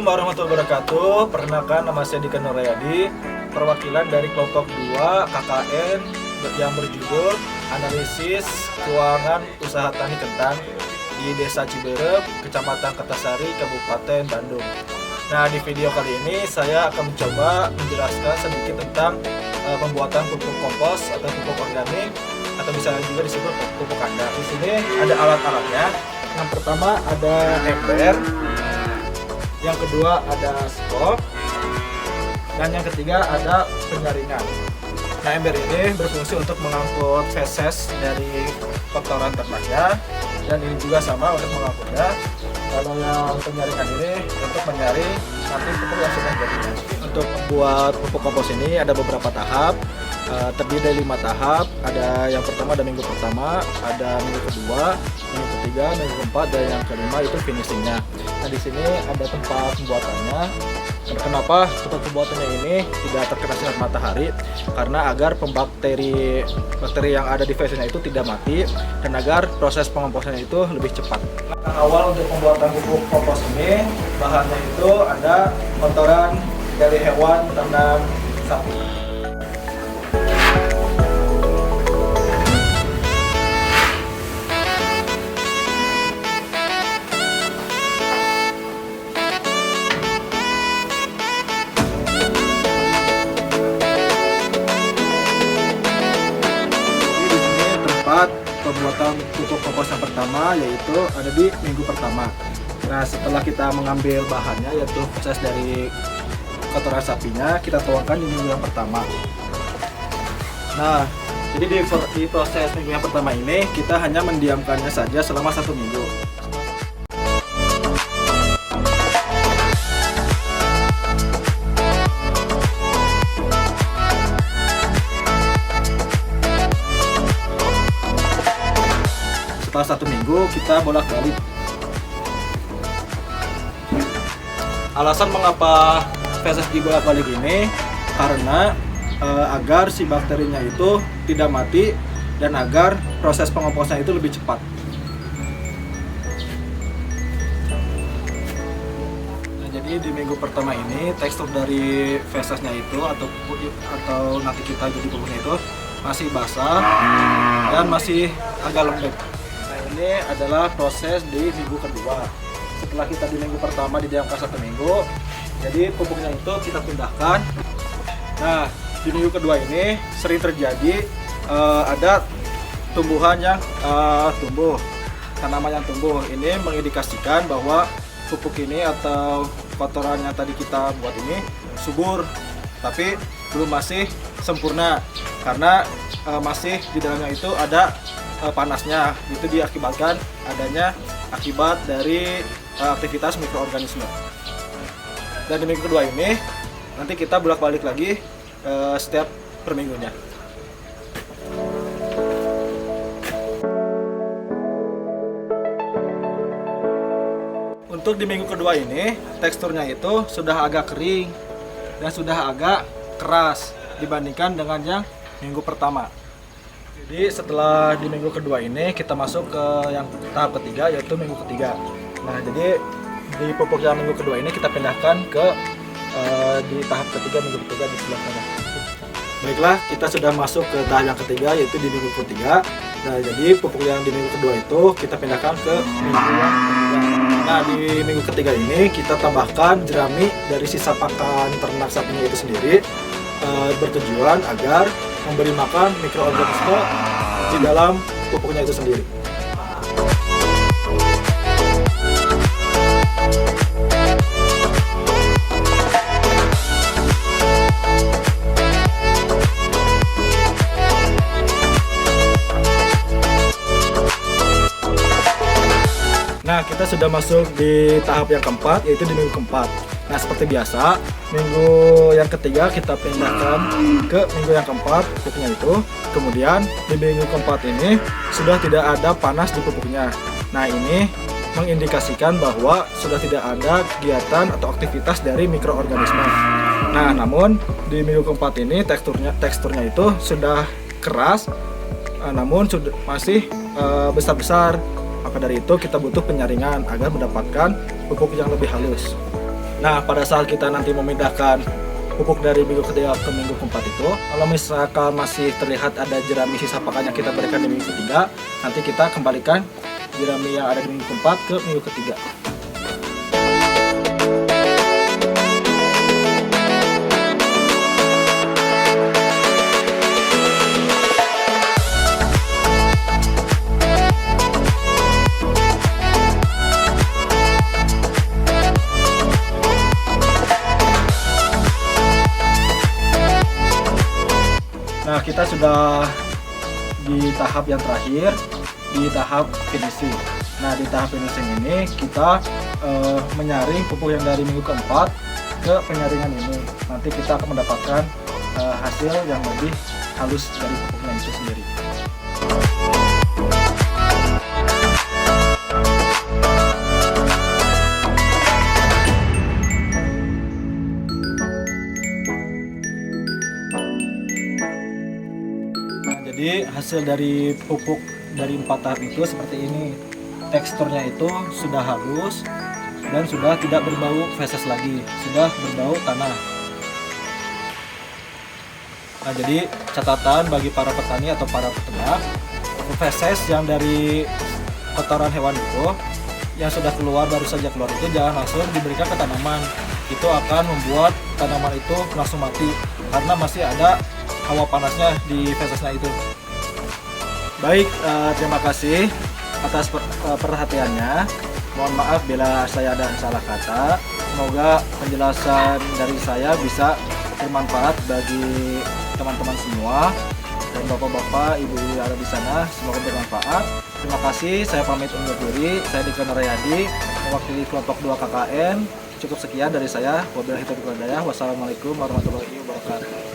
Assalamualaikum warahmatullahi wabarakatuh. Perkenalkan, nama saya Dika Nurayadi, perwakilan dari kelompok 2 KKN yang berjudul Analisis Keuangan Usaha Tani Kentang di Desa Ciberep, Kecamatan Kertasari, Kabupaten Bandung. Nah, di video kali ini saya akan mencoba menjelaskan sedikit tentang pembuatan pupuk kompos atau pupuk organik, atau bisa juga disebut pupuk kandang. Di sini ada alat-alatnya. Yang pertama ada ember, yang kedua ada skop, dan yang ketiga ada penyaringan. Nah, ember ini berfungsi untuk mengangkut feses dari kotoran ternaknya, dan ini juga sama untuk mengangkutnya. Kalau yang penyaringan ini untuk menyaring nanti pupuk yang sudah jadi. Untuk membuat pupuk kompos ini ada beberapa tahap, terdiri dari 5 tahap. Ada yang pertama, ada minggu pertama, ada minggu kedua, minggu ketiga, minggu keempat, dan yang kelima itu finishingnya. Nah, di sini ada tempat pembuatannya. Kenapa tempat pembuatannya ini tidak terkena sinar matahari? Karena agar bakteri yang ada di fesesnya itu tidak mati, dan agar proses pengomposannya itu lebih cepat. Langkah awal untuk pembuatan pupuk kompos ini, bahannya itu ada kotoran dari hewan ternak sapi. Pembuatan pupuk kompos yang pertama yaitu ada di minggu pertama. Nah, setelah kita mengambil bahannya yaitu proses dari kotoran sapinya, kita tuangkan di minggu yang pertama. Nah, jadi di proses minggu yang pertama ini kita hanya mendiamkannya saja selama 1 minggu. Setelah 1 minggu kita bolak-balik. Alasan mengapa feses dibolak-balik ini karena agar si bakterinya itu tidak mati dan agar proses pengomposan itu lebih cepat. Nah, jadi di minggu pertama ini tekstur dari fesesnya itu atau nanti kita jadi pupuknya itu masih basah dan masih agak lembek. Ini adalah proses di minggu kedua. Setelah kita di minggu pertama didiamkan 1 minggu, jadi pupuknya itu kita pindahkan. Nah, di minggu kedua ini sering terjadi ada tumbuhan yang tumbuh, tanaman yang tumbuh. Ini mengindikasikan bahwa pupuk ini atau kotoran yang tadi kita buat ini subur, tapi belum masih sempurna karena masih di dalamnya itu ada panasnya. Itu diakibatkan adanya akibat dari aktivitas mikroorganisme. Dan di minggu kedua ini nanti kita bolak-balik lagi setiap per minggunya. Untuk di minggu kedua ini teksturnya itu sudah agak kering dan sudah agak keras dibandingkan dengan yang minggu pertama. Jadi setelah di minggu kedua ini kita masuk ke yang tahap ketiga, yaitu minggu ketiga. Nah, jadi di pupuk yang minggu kedua ini kita pindahkan ke di tahap ketiga, minggu ketiga di sebelah sana. Baiklah, kita sudah masuk ke tahap yang ketiga, yaitu di minggu ketiga. Nah, jadi pupuk yang di minggu kedua itu kita pindahkan ke minggu yang ketiga. Nah, di minggu ketiga ini kita tambahkan jerami dari sisa pakan ternak sapinya itu sendiri, bertujuan agar memberi makan mikroorganisme di dalam pupuknya itu sendiri. Nah, kita sudah masuk di tahap yang keempat, yaitu di minggu keempat. Nah, seperti biasa, minggu yang ketiga kita pindahkan ke minggu yang keempat pupuknya itu. Kemudian di minggu keempat ini sudah tidak ada panas di pupuknya. Nah, ini mengindikasikan bahwa sudah tidak ada kegiatan atau aktivitas dari mikroorganisme. Nah, namun di minggu keempat ini teksturnya itu sudah keras, namun masih besar-besar. Maka dari itu kita butuh penyaringan agar mendapatkan pupuk yang lebih halus. Nah, pada saat kita nanti memindahkan pupuk dari minggu ketiga ke minggu keempat itu, kalau misalkan masih terlihat ada jerami sisa pakan yang kita berikan di minggu ketiga, nanti kita kembalikan jerami yang ada di minggu keempat ke minggu ketiga. Nah, kita sudah di tahap yang terakhir, di tahap finishing. Nah, di tahap finishing ini kita menyaring pupuk yang dari minggu keempat ke penyaringan ini. Nanti kita akan mendapatkan hasil yang lebih halus dari pupuknya itu sendiri. Jadi hasil dari pupuk dari 4 tahap itu seperti ini. Teksturnya itu sudah halus dan sudah tidak berbau feses lagi, sudah berbau tanah. Nah, jadi catatan bagi para petani atau para peternak, feses yang dari kotoran hewan itu yang sudah keluar, baru saja keluar itu jangan langsung diberikan ke tanaman. Itu akan membuat tanaman itu langsung mati karena masih ada hawa panasnya di fesesnya itu. Baik, terima kasih atas perhatiannya. Mohon maaf bila saya ada salah kata. Semoga penjelasan dari saya bisa bermanfaat bagi teman-teman semua dan bapak-bapak, ibu-ibu yang ada di sana. Semoga bermanfaat. Terima kasih. Saya pamit undur diri. Saya Dika Nurayadi, mewakili kelompok 2 KKN. Cukup sekian dari saya. Wabillahi taufiq wal hidayah. Wassalamualaikum warahmatullahi wabarakatuh.